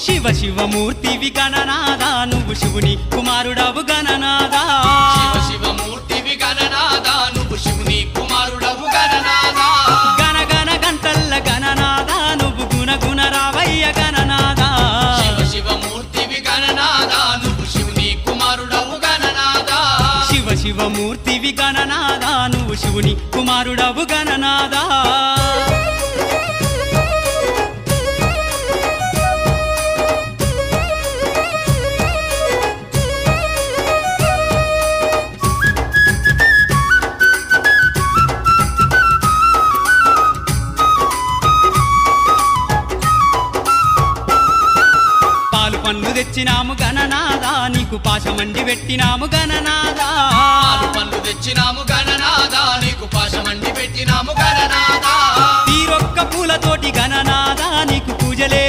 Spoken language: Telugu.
శివ శివమూర్తివి గణనాదా నువ్వు శివుని కుమారుడవు గణనాదా శివ శివమూర్తివి గణనాదా నువ్వు శివుని కుమారుడవు గణనాదా గణ గణ గంటల్ల గణనాదా నువ్వు గుణ గుణ రావయ్య గణనాదా శివ శివమూర్తివి గణనాదా నువ్వు శివుని కుమారుడవు గణనాదా శివ శివమూర్తివి గణనాదా నువ్వు శివుని కుమారుడవు గణనాదా పాలు పండ్లు తెచ్చినాము గణనాదా నీకు పాశమండి పెట్టినాము గణనాదా పాలు పండ్లు తెచ్చినాము గణనాదా నీకు పాశమండి పెట్టినాము గణనాదా తీరొక్క పూలతోటి గణనాదా నీకు పూజలే